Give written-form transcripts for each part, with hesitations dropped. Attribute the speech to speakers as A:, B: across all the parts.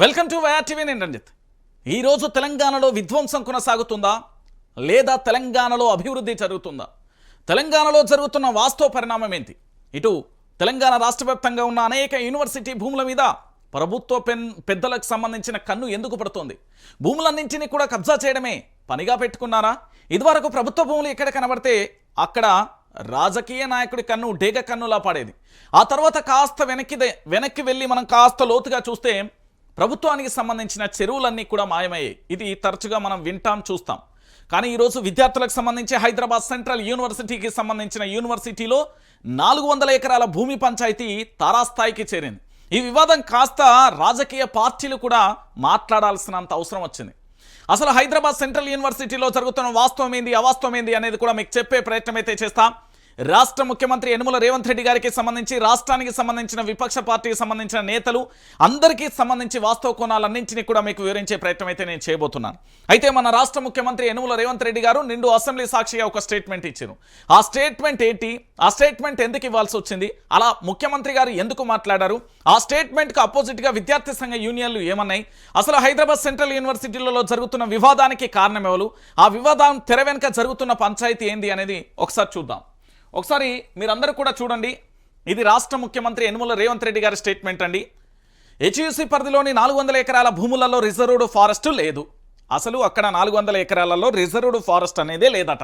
A: Welcome to YR TV. నేను రంజిత్. ఈరోజు తెలంగాణలో విధ్వంసం కొనసాగుతుందా లేదా తెలంగాణలో అభివృద్ధి జరుగుతుందా? తెలంగాణలో జరుగుతున్న వాస్తవ పరిణామం ఏంటి? ఇటు తెలంగాణ రాష్ట్ర వ్యాప్తంగా ఉన్న అనేక యూనివర్సిటీ భూముల మీద ప్రభుత్వ పెద్దలకు సంబంధించిన కన్ను ఎందుకు పడుతోంది? భూములన్నింటినీ కూడా కబ్జా చేయడమే పనిగా పెట్టుకున్నారా? ఇదివరకు ప్రభుత్వ భూములు ఎక్కడ కనబడితే అక్కడ రాజకీయ నాయకుడి కన్ను డేగ కన్నులా పడేది. ఆ తర్వాత కాస్త వెనక్కి వెళ్ళి మనం కాస్త లోతుగా చూస్తే ప్రభుత్వానికి సంబంధించిన చెరువులన్నీ కూడా మాయమయ్యాయి. ఇది తరచుగా మనం వింటాం, చూస్తాం. కానీ ఈరోజు విద్యార్థులకు సంబంధించి హైదరాబాద్ సెంట్రల్ యూనివర్సిటీకి సంబంధించిన యూనివర్సిటీలో 400 ఎకరాల భూమి పంచాయతీ తారాస్థాయికి చేరింది. ఈ వివాదం కాస్త రాజకీయ పార్టీలు కూడా మాట్లాడాల్సినంత అవసరం వచ్చింది. అసలు హైదరాబాద్ సెంట్రల్ యూనివర్సిటీలో జరుగుతున్న వాస్తవం ఏంది, అవాస్తవం ఏంది అనేది కూడా మీకు చెప్పే ప్రయత్నం అయితే చేస్తాం. రాష్ట్ర ముఖ్యమంత్రి యనుమల రేవంత్ రెడ్డి గారికి సంబంధించి, రాష్ట్రానికి సంబంధించిన విపక్ష పార్టీకి సంబంధించిన నేతలు అందరికీ సంబంధించి వాస్తవ కోణాలన్నింటినీ కూడా మీకు వివరించే ప్రయత్నం అయితే నేను చేయబోతున్నాను. అయితే మన రాష్ట్ర ముఖ్యమంత్రి యనుమల రేవంత్ రెడ్డి గారు నిండు అసెంబ్లీ సాక్షిగా ఒక స్టేట్మెంట్ ఇచ్చారు. ఆ స్టేట్మెంట్ ఏంటి, ఆ స్టేట్మెంట్ ఎందుకు ఇవ్వాల్సి వచ్చింది, అలా ముఖ్యమంత్రి గారు ఎందుకు మాట్లాడారు, ఆ స్టేట్మెంట్కి అపోజిట్గా విద్యార్థి సంఘ యూనియన్లు ఏమన్నాయి, అసలు హైదరాబాద్ సెంట్రల్ యూనివర్సిటీలలో జరుగుతున్న వివాదానికి కారణం ఎవరు, ఆ వివాదం తెర వెనుక జరుగుతున్న పంచాయతీ ఏంది అనేది ఒకసారి చూద్దాం. ఒకసారి మీరందరూ కూడా చూడండి. ఇది రాష్ట్ర ముఖ్యమంత్రి యనుమల రేవంత్ రెడ్డి గారి స్టేట్మెంట్ అండి. హెచ్యూసీ పరిధిలోని 400 ఎకరాల భూములలో రిజర్వ్డ్ ఫారెస్ట్ లేదు. అసలు అక్కడ 400 ఎకరాలలో రిజర్వ్డ్ ఫారెస్ట్ అనేదే లేదట.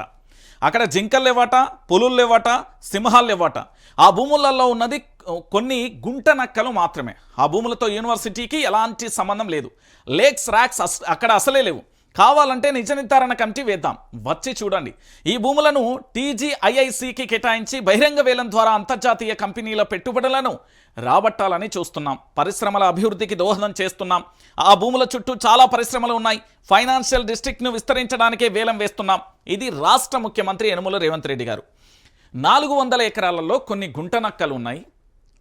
A: అక్కడ జింకలు లేవట, పులులు లేవట, సింహాలు లేవట. ఆ భూములలో ఉన్నది కొన్ని గుంట నక్కలు మాత్రమే. ఆ భూములతో యూనివర్సిటీకి ఎలాంటి సంబంధం లేదు. లేక్స్, ర్యాక్స్ అక్కడ అసలే లేవు. కావాలంటే నిజ నిర్ధారణ కమిటీ వేద్దాం, వచ్చి చూడండి. ఈ భూములను TGIICకి కేటాయించి బహిరంగ వేలం ద్వారా అంతర్జాతీయ కంపెనీల పెట్టుబడులను రాబట్టాలని చూస్తున్నాం. పరిశ్రమల అభివృద్ధికి దోహదం చేస్తున్నాం. ఆ భూముల చుట్టూ చాలా పరిశ్రమలు ఉన్నాయి. ఫైనాన్షియల్ డిస్ట్రిక్ట్ను విస్తరించడానికే వేలం వేస్తున్నాం. ఇది రాష్ట్ర ముఖ్యమంత్రి యనుమల రేవంత్ రెడ్డి గారు. 400 ఎకరాలలో కొన్ని గుంట నక్కలు ఉన్నాయి.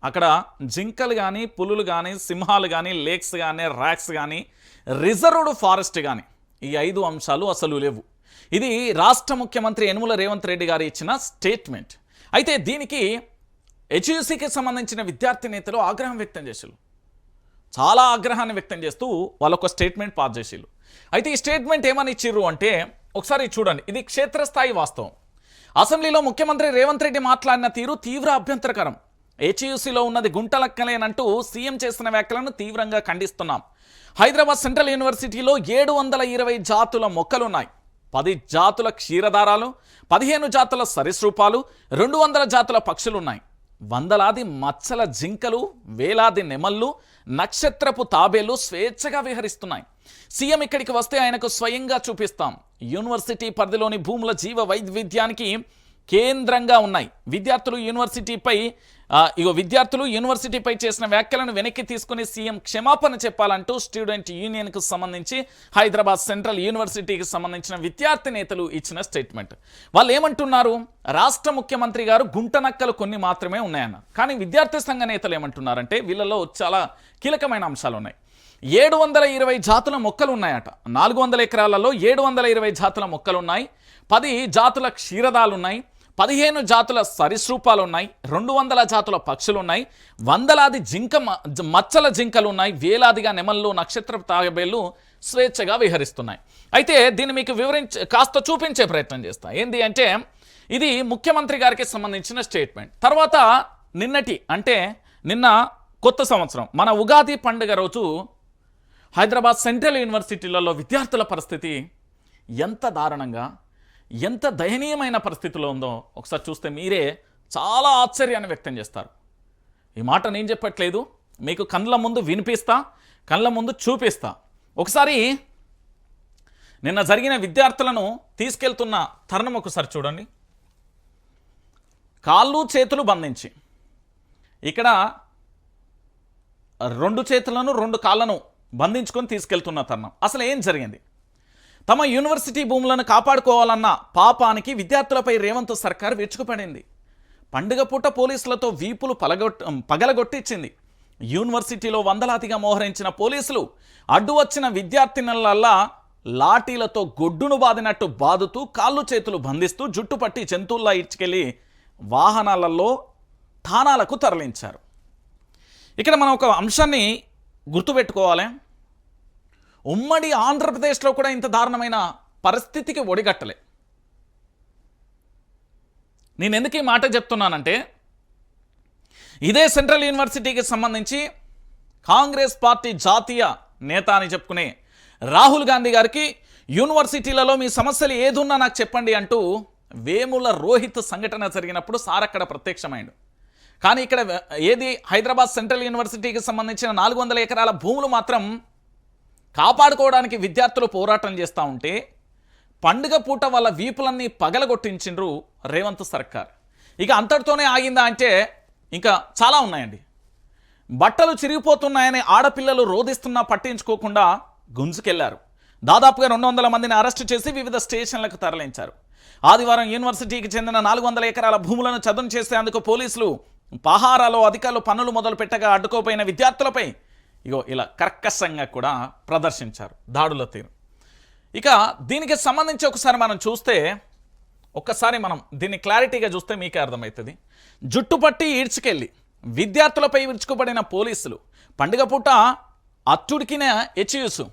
A: అక్కడ జింకలు కానీ, పులులు కానీ, సింహాలు కానీ, లేక్స్ కానీ, ర్యాక్స్ కానీ, రిజర్వ్డ్ ఫారెస్ట్ కానీ, ఈ 5 అంశాలు అసలు లేవు. ఇది రాష్ట్ర ముఖ్యమంత్రి యనుమల రేవంత్ రెడ్డి గారు ఇచ్చిన స్టేట్మెంట్. అయితే దీనికి హెచ్యూసీకి సంబంధించిన విద్యార్థి నేతలు ఆగ్రహం వ్యక్తం చేశారు. చాలా ఆగ్రహాన్ని వ్యక్తం చేస్తూ వాళ్ళొక స్టేట్మెంట్ పాస్ చేశారు. అయితే ఈ స్టేట్మెంట్ ఏమని ఇచ్చిర్రు అంటే ఒకసారి చూడండి. ఇది క్షేత్రస్థాయి వాస్తవం. అసెంబ్లీలో ముఖ్యమంత్రి రేవంత్ రెడ్డి మాట్లాడిన తీరు తీవ్ర అభ్యంతరకరం. హెచ్యూసీలో ఉన్నది గుంటలక్కలేనంటూ సీఎం చేసిన వ్యాఖ్యలను తీవ్రంగా ఖండిస్తున్నాం. హైదరాబాద్ సెంట్రల్ యూనివర్సిటీలో 720 జాతుల మొక్కలున్నాయి. 10 జాతుల క్షీరదారాలు, 15 జాతుల సరీసృపాలు, 200 జాతుల పక్షులున్నాయి. వందలాది మచ్చల జింకలు, వేలాది నెమళ్ళు, నక్షత్రపు తాబేలు స్వేచ్ఛగా విహరిస్తున్నాయి. సీఎం ఇక్కడికి వస్తే ఆయనకు స్వయంగా చూపిస్తాం. యూనివర్సిటీ పరిధిలోని భూముల జీవ వైవిధ్యానికి కేంద్రంగా ఉన్నాయి. విద్యార్థులు యూనివర్సిటీపై చేసిన వ్యాఖ్యలను వెనక్కి తీసుకుని సీఎం క్షమాపణ చెప్పాలంటూ స్టూడెంట్ యూనియన్కు సంబంధించి హైదరాబాద్ సెంట్రల్ యూనివర్సిటీకి సంబంధించిన విద్యార్థి నేతలు ఇచ్చిన స్టేట్మెంట్. వాళ్ళు ఏమంటున్నారు, రాష్ట్ర ముఖ్యమంత్రి గారు గుంట నక్కలు కొన్ని మాత్రమే ఉన్నాయన్నారు. కానీ విద్యార్థి సంఘ నేతలు ఏమంటున్నారంటే వీళ్ళలో చాలా కీలకమైన అంశాలు ఉన్నాయి. 720 జాతుల మొక్కలు ఉన్నాయట. 400 ఎకరాలలో 720 జాతుల మొక్కలున్నాయి. 10 జాతుల క్షీరదాలున్నాయి. 15 జాతుల సరీసృపాలు ఉన్నాయి. 200 జాతుల పక్షులున్నాయి. వందలాది మచ్చల జింకలు ఉన్నాయి. వేలాదిగా నెమళ్ళు, నక్షత్ర తాబేళ్లు స్వేచ్ఛగా విహరిస్తున్నాయి. అయితే దీన్ని మీకు కాస్త చూపించే ప్రయత్నం చేస్తా. ఏంది అంటే ఇది ముఖ్యమంత్రి గారికి సంబంధించిన స్టేట్మెంట్. తర్వాత నిన్న కొత్త సంవత్సరం మన ఉగాది పండుగ రోజు హైదరాబాద్ సెంట్రల్ యూనివర్సిటీలలో విద్యార్థుల పరిస్థితి ఎంత దారుణంగా, ఎంత దయనీయమైన పరిస్థితిలో ఉందో ఒకసారి చూస్తే మీరే చాలా ఆశ్చర్యాన్ని వ్యక్తం చేస్తారు. ఈ మాట నేను చెప్పట్లేదు, మీకు కళ్ళ ముందు వినిపిస్తా, కళ్ళ ముందు చూపిస్తా. ఒకసారి నిన్న జరిగిన విద్యార్థులను తీసుకెళ్తున్న తరుణం ఒకసారి చూడండి. కాళ్ళు చేతులు బంధించి ఇక్కడ 2 చేతులను 2 కాళ్ళను బంధించుకొని తీసుకెళ్తున్న తరుణం. అసలు ఏం జరిగింది? తమ యూనివర్సిటీ భూములను కాపాడుకోవాలన్న పాపానికి విద్యార్థులపై రేవంత్ సర్కార్ విరుచుకుపడింది. పండుగ పూట పోలీసులతో వీపులు పగలగొట్టించింది. యూనివర్సిటీలో వందలాదిగా మోహరించిన పోలీసులు అడ్డు వచ్చిన విద్యార్థినులల్లా లాఠీలతో గొడ్డును బాదినట్టు బాదుతూ కాళ్ళు చేతులు బంధిస్తూ జుట్టుపట్టి జంతువుల్లా ఇడ్చుకెళ్ళి వాహనాలలో ఠాణాలకు తరలించారు. ఇక్కడ మనం ఒక అంశాన్ని గుర్తుపెట్టుకోవాలి. ఉమ్మడి ఆంధ్రప్రదేశ్లో కూడా ఇంత దారుణమైన పరిస్థితికి ఒడిగట్టలే. నేను ఎందుకు ఈ మాట చెప్తున్నానంటే, ఇదే సెంట్రల్ యూనివర్సిటీకి సంబంధించి కాంగ్రెస్ పార్టీ జాతీయ నేత అని చెప్పుకునే రాహుల్ గాంధీ గారికి యూనివర్సిటీలలో మీ సమస్యలు ఏదున్నా నాకు చెప్పండి అంటూ వేముల రోహిత్ సంఘటన జరిగినప్పుడు సార్ అక్కడ ప్రత్యక్షమైండు. కానీ ఇక్కడ ఏది హైదరాబాద్ సెంట్రల్ యూనివర్సిటీకి సంబంధించిన 400 ఎకరాల భూములు మాత్రం కాపాడుకోవడానికి విద్యార్థులు పోరాటం చేస్తూ ఉంటే పండుగ పూట వాళ్ళ వీపులన్నీ పగలగొట్టించిండ్రు రేవంత్ సర్కార్. ఇక అంతటితోనే ఆగిందా అంటే ఇంకా చాలా ఉన్నాయండి. బట్టలు చిరిగిపోతున్నాయని ఆడపిల్లలు రోధిస్తున్నా పట్టించుకోకుండా గుంజుకెళ్లారు. దాదాపుగా 200 మందిని అరెస్టు చేసి వివిధ స్టేషన్లకు తరలించారు. ఆదివారం యూనివర్సిటీకి చెందిన 400 ఎకరాల భూములను చదును చేసేందుకు పోలీసులు పహారాలో అధికారులు పనులు మొదలు పెట్టగా అడ్డుకోపోయిన విద్యార్థులపై ఇగో ఇలా కర్కశంగా కూడా ప్రదర్శించారు దాడుల తీరు. ఇక దీనికి సంబంధించి ఒకసారి మనం చూస్తే, ఒక్కసారి మనం దీన్ని క్లారిటీగా చూస్తే మీకే అర్థమవుతుంది. జుట్టుపట్టి ఈడ్చుకెళ్ళి విద్యార్థులపై విరుచుకుపడిన పోలీసులు, పండుగ పూట అట్టుడికిన హెచ్యూసు,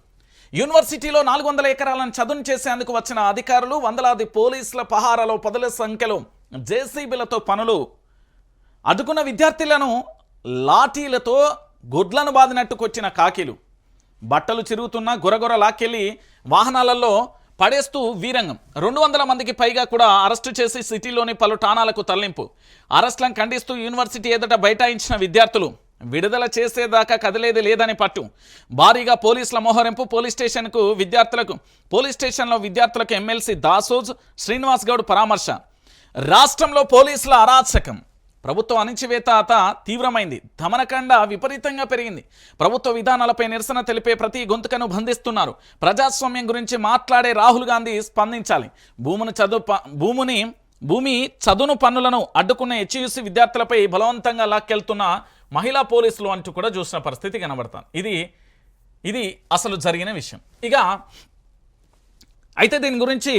A: యూనివర్సిటీలో 400 ఎకరాలను చదును చేసేందుకు వచ్చిన అధికారులు, వందలాది పోలీసుల పహారాలో పదుల సంఖ్యలో జేసీబీలతో పనులు, అడ్డుకున్న విద్యార్థులను లాఠీలతో గుడ్లను బాదినట్టుకొచ్చిన కాకిలు, బట్టలు చిరుగుతున్న గొరగొర లాక్కెళ్ళి వాహనాలలో పడేస్తూ వీరంగం. 200 మందికి పైగా కూడా అరెస్టు చేసి సిటీలోని పలు ఠాణాలకు తరలింపు. అరెస్టులను ఖండిస్తూ యూనివర్సిటీ ఎదుట బైఠాయించిన విద్యార్థులు విడుదల చేసేదాకా కదిలేది లేదని పట్టు. భారీగా పోలీసుల మోహరింపు. పోలీస్ స్టేషన్లో విద్యార్థులకు ఎమ్మెల్సీ దాసోజ్ శ్రీనివాస్ గౌడ్ పరామర్శ. రాష్ట్రంలో పోలీసుల అరాచకం, ప్రభుత్వ అణిచివేత తీవ్రమైంది, దమనకాండ విపరీతంగా పెరిగింది. ప్రభుత్వ విధానాలపై నిరసన తెలిపే ప్రతి గొంతుకను బంధిస్తున్నారు. ప్రజాస్వామ్యం గురించి మాట్లాడే రాహుల్ గాంధీ స్పందించాలి. భూమి చదును పన్నులను అడ్డుకున్న హెచ్యూసీ విద్యార్థులపై బలవంతంగా లాక్కెళ్తున్న మహిళా పోలీసులు అంటూ కూడా చూసిన పరిస్థితి కనబడతాను. ఇది అసలు జరిగిన విషయం. ఇక అయితే దీని గురించి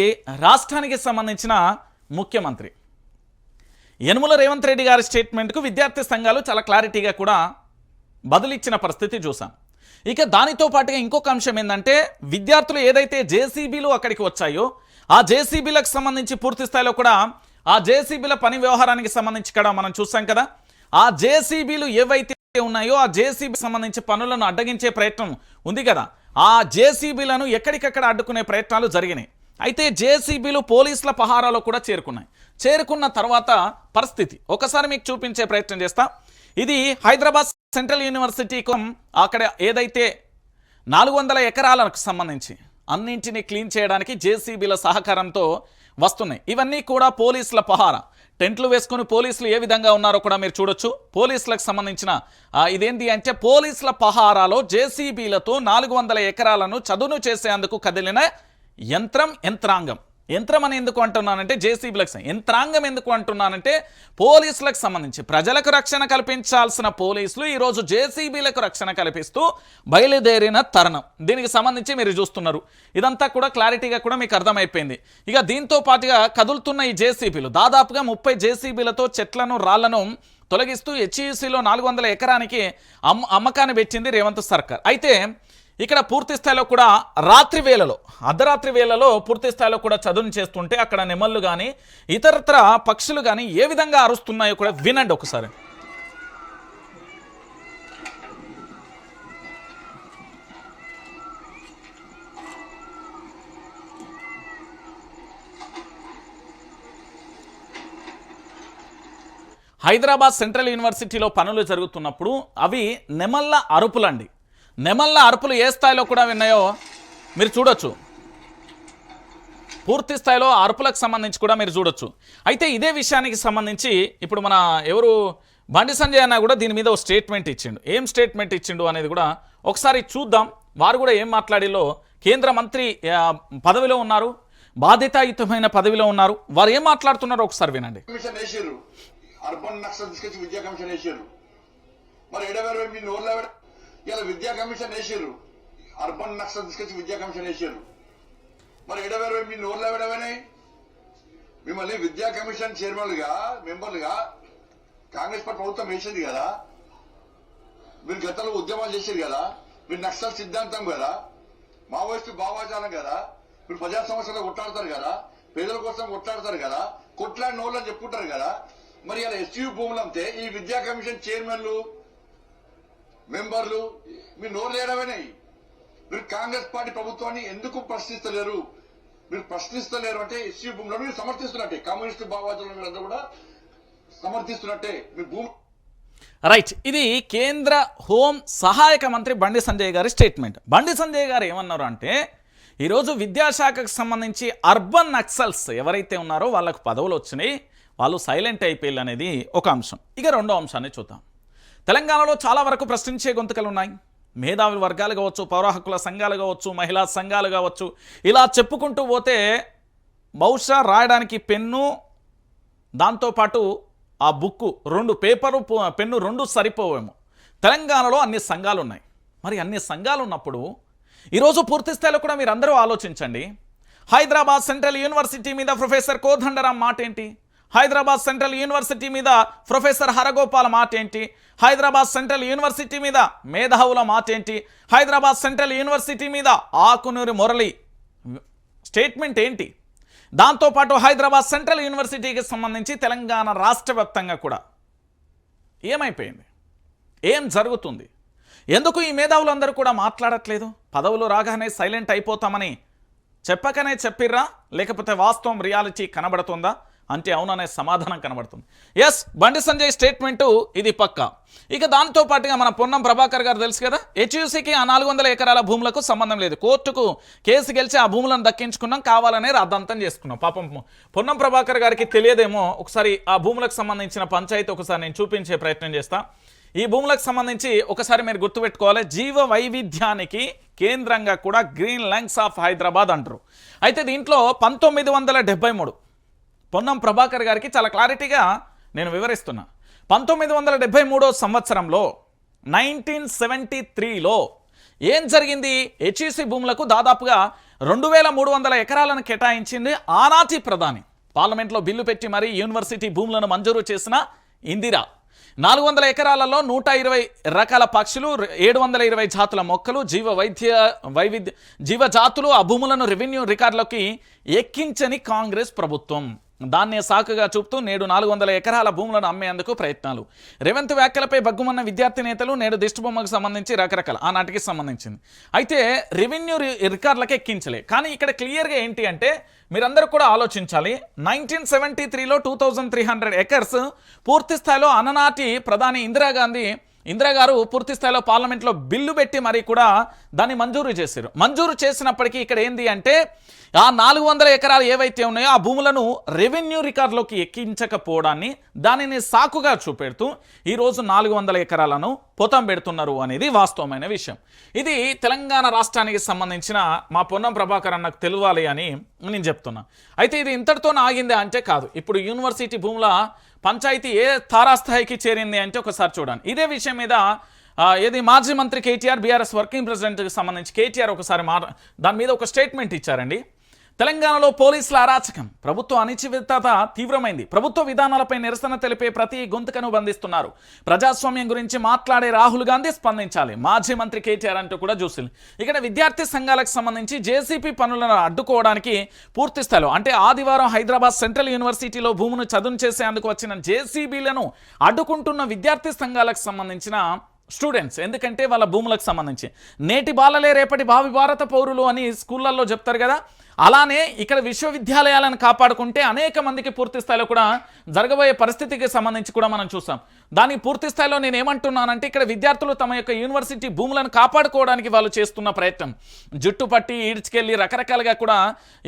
A: రాష్ట్రానికి సంబంధించిన ముఖ్యమంత్రి యనుమల రేవంత్ రెడ్డి గారి స్టేట్మెంట్కు విద్యార్థి సంఘాలు చాలా క్లారిటీగా కూడా బదులిచ్చిన పరిస్థితి చూసాం. ఇక దానితో పాటుగా ఇంకొక అంశం ఏంటంటే, విద్యార్థులు ఏదైతే జేసీబీలు అక్కడికి వచ్చాయో ఆ జేసీబీలకు సంబంధించి పూర్తి స్థాయిలో కూడా ఆ జేసీబీల పని వ్యవహారానికి సంబంధించి కూడా మనం చూసాం కదా. ఆ జేసీబీలు ఏవైతే ఉన్నాయో ఆ జేసీబీ సంబంధించి పనులను అడ్డగించే ప్రయత్నం ఉంది కదా, ఆ జేసీబీలను ఎక్కడికక్కడ అడ్డుకునే ప్రయత్నాలు జరిగినాయి. అయితే జేసీబీలు పోలీసుల పహారాలో కూడా చేరుకున్న తర్వాత పరిస్థితి ఒకసారి మీకు చూపించే ప్రయత్నం చేస్తా. ఇది హైదరాబాద్ సెంట్రల్ యూనివర్సిటీకి అక్కడ ఏదైతే 400 ఎకరాలకు సంబంధించి అన్నింటినీ క్లీన్ చేయడానికి జేసీబీల సహకారంతో వస్తున్నాయి. ఇవన్నీ కూడా పోలీసుల పహారా. టెంట్లు వేసుకుని పోలీసులు ఏ విధంగా ఉన్నారో కూడా మీరు చూడొచ్చు. పోలీసులకు సంబంధించిన ఇదేంటి అంటే, పోలీసుల పహారాలో జేసీబీలతో 400 ఎకరాలను చదును చేసేందుకు కదిలిన యంత్రం అని ఎందుకు అంటున్నానంటే, జేసీబీలకు యంత్రాంగం ఎందుకు అంటున్నానంటే, పోలీసులకు సంబంధించి ప్రజలకు రక్షణ కల్పించాల్సిన పోలీసులు ఈరోజు జేసీబీలకు రక్షణ కల్పిస్తూ బయలుదేరిన తరుణం. దీనికి సంబంధించి మీరు చూస్తున్నారు. ఇదంతా కూడా క్లారిటీగా కూడా మీకు అర్థమైపోయింది. ఇక దీంతో పాటుగా కదులుతున్న ఈ జేసీబీలు దాదాపుగా 30 జేసీబీలతో చెట్లను రాళ్లను తొలగిస్తూ హెచ్ఈసీలో 400 ఎకరానికి అమ్మకాన్ని పెట్టింది రేవంత్ సర్కార్. అయితే ఇక్కడ పూర్తి స్థాయిలో కూడా అర్ధరాత్రి వేళలో పూర్తి స్థాయిలో కూడా చదును చేస్తుంటే అక్కడ నెమళ్ళు కానీ ఇతరత్ర పక్షులు కానీ ఏ విధంగా అరుస్తున్నాయో కూడా వినండి ఒకసారి. హైదరాబాద్ సెంట్రల్ యూనివర్సిటీలో పనులు జరుగుతున్నప్పుడు అవి నెమళ్ళ అరుపులండి. నెమళ్ళ అరుపులు ఏ స్థాయిలో కూడా విన్నాయో మీరు చూడొచ్చు. పూర్తి స్థాయిలో అరుపులకు సంబంధించి కూడా మీరు చూడొచ్చు. అయితే ఇదే విషయానికి సంబంధించి ఇప్పుడు మన బండి సంజయ్ అన్న కూడా దీని మీద ఒక స్టేట్మెంట్ ఇచ్చిండు. ఏం స్టేట్మెంట్ ఇచ్చిండు అనేది కూడా ఒకసారి చూద్దాం. వారు కూడా ఏం మాట్లాడిలో, కేంద్ర మంత్రి పదవిలో ఉన్నారు, బాధ్యతాయుతమైన పదవిలో ఉన్నారు, వారు ఏం మాట్లాడుతున్నారో ఒకసారి వినండి.
B: ఇలా విద్యా కమిషన్ వేసారు, అర్బన్ నక్సల్ తీసుకొచ్చి విద్యా కమిషన్ వేసారు. మరి 70 మీ నోర్లు ఎవడవనాయి? మిమ్మల్ని విద్యా కమిషన్ చైర్మన్లుగా మెంబర్లుగా కాంగ్రెస్ పార్టీ ప్రభుత్వం వేసింది కదా. మీరు గతంలో ఉద్యమాలు చేశారు కదా, మీరు నక్సల్ సిద్ధాంతం కదా, మావోయిస్టు భావాజాలం కదా, మీరు ప్రజా సమస్యలు కొట్లాడతారు కదా, పేదల కోసం కొట్లాడతారు కదా, కొట్లాడిన వాళ్ళు అని చెప్పుకుంటారు కదా. మరి ఇలా ఎస్యూ భూములు అంతే ఈ విద్యా కమిషన్ చైర్మన్లు మెంబర్లు మీరు నోరు లేడమేనాయి. మీరు కాంగ్రెస్ పార్టీ ప్రభుత్వాన్ని ఎందుకు ప్రశ్నిస్తలేరు? మీరు ప్రశ్నిస్తలేరు అంటే ఎస్యూ భూములను మీరు సమర్థిస్తున్నట్టే, కమ్యూనిస్టు భావాజాలను మీరందరూ కూడా సమర్థిస్తున్నట్టే. మీ భూమి
A: రైట్. ఇది కేంద్ర హోం సహాయక మంత్రి బండి సంజయ్ గారి స్టేట్మెంట్. బండి సంజయ్ గారు ఏమన్నారు అంటే, ఈరోజు విద్యాశాఖకు సంబంధించి అర్బన్ నక్సల్స్ ఎవరైతే ఉన్నారో వాళ్ళకు పదవులు వచ్చినాయి, వాళ్ళు సైలెంట్ అయిపోయారు అనేది ఒక అంశం. ఇక రెండో అంశాన్ని చూద్దాం. తెలంగాణలో చాలా వరకు ప్రశ్నించే గొంతుకలు ఉన్నాయి. మేధావి వర్గాలు కావచ్చు, పౌర హక్కుల సంఘాలు కావచ్చు, మహిళా సంఘాలు కావచ్చు, ఇలా చెప్పుకుంటూ పోతే బహుశా రాయడానికి పెన్ను, దాంతోపాటు ఆ బుక్కు, 2 పేపరు పెన్ను 2 సరిపోవేమో. తెలంగాణలో అన్ని సంఘాలు ఉన్నాయి. మరి అన్ని సంఘాలు ఉన్నప్పుడు ఈరోజు పూర్తి స్థాయిలో కూడా మీరు అందరూ ఆలోచించండి. హైదరాబాద్ సెంట్రల్ యూనివర్సిటీ మీద ప్రొఫెసర్ కోదండరాం మాట ఏంటి? హైదరాబాద్ సెంట్రల్ యూనివర్సిటీ మీద ప్రొఫెసర్ హరగోపాల్ మాట ఏంటి? హైదరాబాద్ సెంట్రల్ యూనివర్సిటీ మీద మేధావుల మాట ఏంటి? హైదరాబాద్ సెంట్రల్ యూనివర్సిటీ మీద ఆకునూరి మురళి స్టేట్మెంట్ ఏంటి? దాంతోపాటు హైదరాబాద్ సెంట్రల్ యూనివర్సిటీకి సంబంధించి తెలంగాణ రాష్ట్ర వ్యాప్తంగా కూడా ఏమైపోయింది? ఏం జరుగుతుంది? ఎందుకు ఈ మేధావులందరూ కూడా మాట్లాడట్లేదు? పదవులు రాగానే సైలెంట్ అయిపోతామని చెప్పకనే చెప్పిర్రా, లేకపోతే వాస్తవం రియాలిటీ కనబడుతుందా అంటే అవుననే సమాధానం కనబడుతుంది. ఎస్, బండి సంజయ్ స్టేట్మెంటు ఇది పక్క. ఇక దాంతో పాటుగా మన పొన్నం ప్రభాకర్ గారు తెలుసు కదా, హెచ్యూసీకి ఆ 400 ఎకరాల భూములకు సంబంధం లేదు, కోర్టుకు కేసు గెలిచి ఆ భూములను దక్కించుకున్నాం, కావాలనే రద్దంతం చేసుకున్నాం. పాపం పొన్నం ప్రభాకర్ గారికి తెలియదేమో. ఒకసారి ఆ భూములకు సంబంధించిన పంచాయతీ ఒకసారి నేను చూపించే ప్రయత్నం చేస్తా. ఈ భూములకు సంబంధించి ఒకసారి మీరు గుర్తుపెట్టుకోవాలి, జీవ వైవిధ్యానికి కేంద్రంగా కూడా గ్రీన్ లంగ్స్ ఆఫ్ హైదరాబాద్ అంటారు. అయితే దీంట్లో 1973 పొన్నం ప్రభాకర్ గారికి చాలా క్లారిటీగా నేను వివరిస్తున్నా. 1973 సంవత్సరంలో 1973లో ఏం జరిగింది? హెచ్ఈసీ భూములకు దాదాపుగా 2300 ఎకరాలను కేటాయించింది ఆనాటి ప్రధాని. పార్లమెంట్లో బిల్లు పెట్టి మరీ యూనివర్సిటీ భూములను మంజూరు చేసిన ఇందిరా. 400 ఎకరాలలో 120 రకాల పక్షులు, 720 జాతుల మొక్కలు, జీవజాతులు ఆ భూములను రెవెన్యూ రికార్డులోకి ఎక్కించని కాంగ్రెస్ ప్రభుత్వం దాన్నే సాకుగా చూపుతూ నేడు 400 ఎకరాల భూములను అమ్మేందుకు ప్రయత్నాలు. రేవంత్ వ్యాఖ్యలపై బగ్గుమన్న విద్యార్థి నేతలు నేడు దిష్టిబొమ్మకు సంబంధించి రకరకాల ఆనాటికి సంబంధించింది. అయితే రెవెన్యూ రికార్డులకు ఎక్కించలే. కానీ ఇక్కడ క్లియర్గా ఏంటి అంటే మీరందరూ కూడా ఆలోచించాలి. 1973లో 2300 ఎకర్స్ పూర్తి స్థాయిలో అన్ననాటి ప్రధాని ఇందిరా గారు పూర్తి స్థాయిలో పార్లమెంట్లో బిల్లు పెట్టి మరీ కూడా దాన్ని మంజూరు చేశారు. మంజూరు చేసినప్పటికీ ఇక్కడ ఏంది అంటే ఆ 400 ఎకరాలు ఏవైతే ఉన్నాయో ఆ భూములను రెవెన్యూ రికార్డులోకి ఎక్కించకపోవడాన్ని దానిని సాకుగా చూపెడుతూ ఈరోజు 400 ఎకరాలను పొతం పెడుతున్నారు అనేది వాస్తవమైన విషయం. ఇది తెలంగాణ రాష్ట్రానికి సంబంధించిన మా పొన్నం ప్రభాకర్ అన్నకు తెలియాలి అని నేను చెప్తున్నా. అయితే ఇది ఇంతటితో ఆగిందే అంటే కాదు. ఇప్పుడు యూనివర్సిటీ భూముల పంచాయతీ ఏ తారాస్థాయికి చేరింది అంటే ఒకసారి చూడండి. ఇదే విషయం మీద ఏది మాజీ మంత్రి కేటీఆర్, బీఆర్ఎస్ వర్కింగ్ ప్రెసిడెంట్కి సంబంధించి కేటీఆర్ ఒకసారి దాని మీద ఒక స్టేట్మెంట్ ఇచ్చారండి. తెలంగాణలో పోలీసుల అరాచకం, ప్రభుత్వ అనిశ్చితత తీవ్రమైంది, ప్రభుత్వ విధానాలపై నిరసన తెలిపే ప్రతి గొంతుకను బంధిస్తున్నారు, ప్రజాస్వామ్యం గురించి మాట్లాడే రాహుల్ గాంధీ స్పందించాలి, మాజీ మంత్రి కేటీఆర్ అంటూ కూడా చూసింది. ఇక్కడ విద్యార్థి సంఘాలకు సంబంధించి జేసీపీ పనులను అడ్డుకోవడానికి పూర్తి స్థాయిలో అంటే ఆదివారం హైదరాబాద్ సెంట్రల్ యూనివర్సిటీలో భూమును చదును చేసేందుకు వచ్చిన జేసీబీలను అడ్డుకుంటున్న విద్యార్థి సంఘాలకు సంబంధించిన స్టూడెంట్స్. ఎందుకంటే వాళ్ళ భూములకు సంబంధించి నేటి బాలలే రేపటి భావి భారత పౌరులు అని స్కూళ్ళల్లో చెప్తారు కదా, అలానే ఇక్కడ విశ్వవిద్యాలయాలను కాపాడుకుంటే అనేక మందికి పూర్తి స్థాయిలో కూడా జరగబోయే పరిస్థితికి సంబంధించి కూడా మనం చూసాం. దానికి పూర్తి స్థాయిలో నేను ఏమంటున్నానంటే ఇక్కడ విద్యార్థులు తమ యొక్క యూనివర్సిటీ భూములను కాపాడుకోవడానికి వాళ్ళు చేస్తున్న ప్రయత్నం జుట్టు పట్టి ఈడ్చుకెళ్ళి రకరకాలుగా కూడా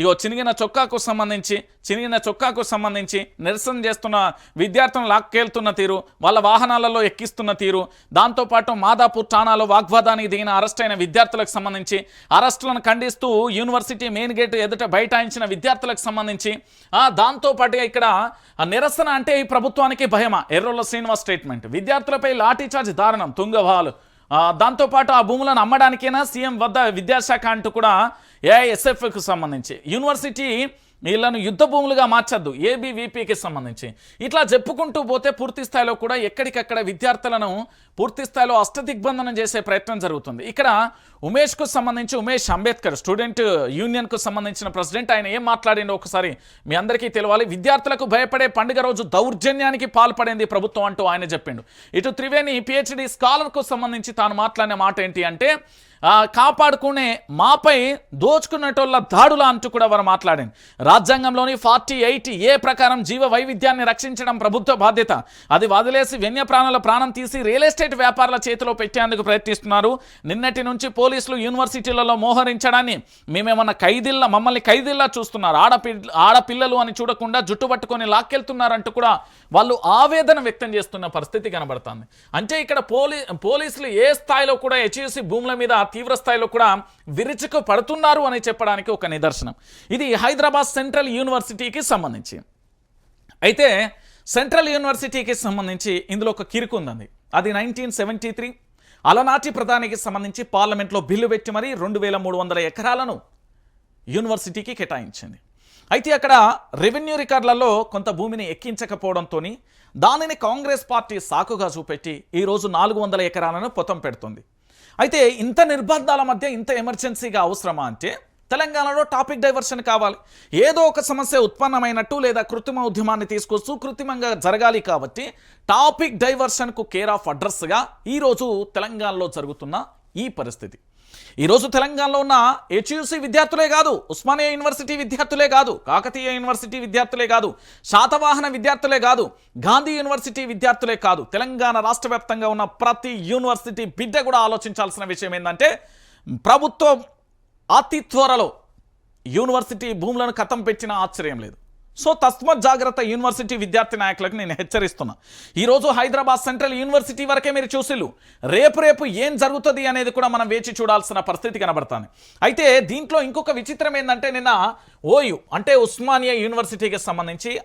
A: ఇగో చినిగిన చొక్కాకు సంబంధించి నిరసన చేస్తున్న విద్యార్థులను లాక్కెళ్తున్న తీరు, వాళ్ళ వాహనాలలో ఎక్కిస్తున్న తీరు, దాంతోపాటు మాదాపూర్ ఠాణాలో వాగ్వాదానికి దిగిన అరెస్ట్ అయిన విద్యార్థులకు సంబంధించి అరెస్టులను ఖండిస్తూ యూనివర్సిటీ మెయిన్ గేట్ ఎదుట బైఠాయించిన విద్యార్థులకు సంబంధించి దాంతోపాటుగా ఇక్కడ నిరసన అంటే ఈ ప్రభుత్వానికి భయమా? ఎర్రోళ్ళ శ్రీనివాస్ స్టేట్మెంట్. విద్యార్థులపై లాఠీచార్జ్ దారుణం, తుంగభాలు, దాంతోపాటు ఆ భూములను అమ్మడానికైనా సీఎం వద్ద విద్యాశాఖ అంటూ కూడా ఏఐఎస్ఎఫ్కు సంబంధించి యూనివర్సిటీ వీళ్ళను యుద్ధ భూములుగా మార్చద్దు ఏబీవీపీకి సంబంధించి ఇట్లా చెప్పుకుంటూ పోతే పూర్తి స్థాయిలో కూడా ఎక్కడికక్కడ విద్యార్థులను పూర్తి స్థాయిలో అష్టదిగ్బంధనం చేసే ప్రయత్నం జరుగుతుంది. ఇక్కడ ఉమేష్కు సంబంధించి ఉమేష్ అంబేద్కర్ స్టూడెంట్ యూనియన్కు సంబంధించిన ప్రెసిడెంట్ ఆయన ఏం మాట్లాడిండో ఒకసారి మీ అందరికీ తెలియాలి. విద్యార్థులకు భయపడే పండుగ రోజు దౌర్జన్యానికి పాల్పడింది ప్రభుత్వం అంటూ ఆయన చెప్పిండు. ఇటు త్రివేణి పిహెచ్డి స్కాలర్కు సంబంధించి తాను మాట్లాడిన మాట ఏంటి అంటే కాపాడుకునే మాపై దోచుకునేటోళ్ళ దాడులా అంటూ కూడా వారు మాట్లాడింది. రాజ్యాంగంలోని 48A ప్రకారం జీవ వైవిధ్యాన్ని రక్షించడం ప్రభుత్వ బాధ్యత. అది వదిలేసి వన్యప్రాణుల ప్రాణం తీసి రియల్ ఎస్టేట్ వ్యాపారుల చేతిలో పెట్టేందుకు ప్రయత్నిస్తున్నారు. నిన్నటి నుంచి పోలీసులు యూనివర్సిటీలలో మోహరించడాన్ని మేమేమన్నా మమ్మల్ని ఖైదీల్లా చూస్తున్నారు. ఆడపిల్లలు అని చూడకుండా జుట్టు పట్టుకొని లాక్కెళ్తున్నారంటూ కూడా వాళ్ళు ఆవేదన వ్యక్తం చేస్తున్న పరిస్థితి కనబడుతుంది. అంటే ఇక్కడ పోలీసులు ఏ స్థాయిలో కూడా హెచ్ఈసి భూముల మీద తీవ్ర స్థాయిలో కూడా విరుచుకు పడుతున్నారు అని చెప్పడానికి ఒక నిదర్శనం. ఇది హైదరాబాద్ సెంట్రల్ యూనివర్సిటీకి సంబంధించి. అయితే సెంట్రల్ యూనివర్సిటీకి సంబంధించి ఇందులో ఒక కిరుకు ఉందండి. అది 1973 అలనాటి ప్రధానికి సంబంధించి పార్లమెంట్లో బిల్లు పెట్టి మరీ 2300 ఎకరాలను యూనివర్సిటీకి కేటాయించింది. అయితే అక్కడ రెవెన్యూ రికార్డులలో కొంత భూమిని ఎక్కించకపోవడంతో దానిని కాంగ్రెస్ పార్టీ సాకుగా చూపెట్టి ఈరోజు 400 ఎకరాలను పొతం పెడుతుంది. అయితే ఇంత నిర్బంధాల మధ్య ఇంత ఎమర్జెన్సీగా అవసరమా అంటే తెలంగాణలో టాపిక్ డైవర్షన్ కావాలి. ఏదో ఒక సమస్య ఉత్పన్నమైనట్టు లేదా కృత్రిమ ఉద్యమాన్ని తీసుకొస్తూ కృత్రిమంగా జరగాలి. కాబట్టి టాపిక్ డైవర్షన్కు కేర్ ఆఫ్ అడ్రస్గా ఈరోజు తెలంగాణలో జరుగుతున్న ఈ పరిస్థితి. ఈరోజు తెలంగాణలో ఉన్న హెచ్యూసి విద్యార్థులే కాదు, ఉస్మానియా యూనివర్సిటీ విద్యార్థులే కాదు, కాకతీయ యూనివర్సిటీ విద్యార్థులే కాదు, శాతవాహన విద్యార్థులే కాదు, గాంధీ యూనివర్సిటీ విద్యార్థులే కాదు, తెలంగాణ రాష్ట్ర వ్యాప్తంగా ఉన్న ప్రతి యూనివర్సిటీ బిడ్డ కూడా ఆలోచించాల్సిన విషయం ఏంటంటే ప్రభుత్వం అతి త్వరలో యూనివర్సిటీ భూములను కథం పెట్టినా ఆశ్చర్యం లేదు. సో తస్మత్ జాగ్రత్త యూనివర్సిటీ విద్యార్థి నాయకులకు నేను హెచ్చరిస్తున్నా. ఈరోజు హైదరాబాద్ సెంట్రల్ యూనివర్సిటీ వరకే మీరు చూసిల్లు, రేపు ఏం జరుగుతుంది అనేది కూడా మనం వేచి చూడాల్సిన పరిస్థితి కనబడుతుంది. అయితే దీంట్లో ఇంకొక విచిత్రం ఏంటంటే నిన్న ఓయూ అంటే ఉస్మానియా యూనివర్సిటీకి సంబంధించి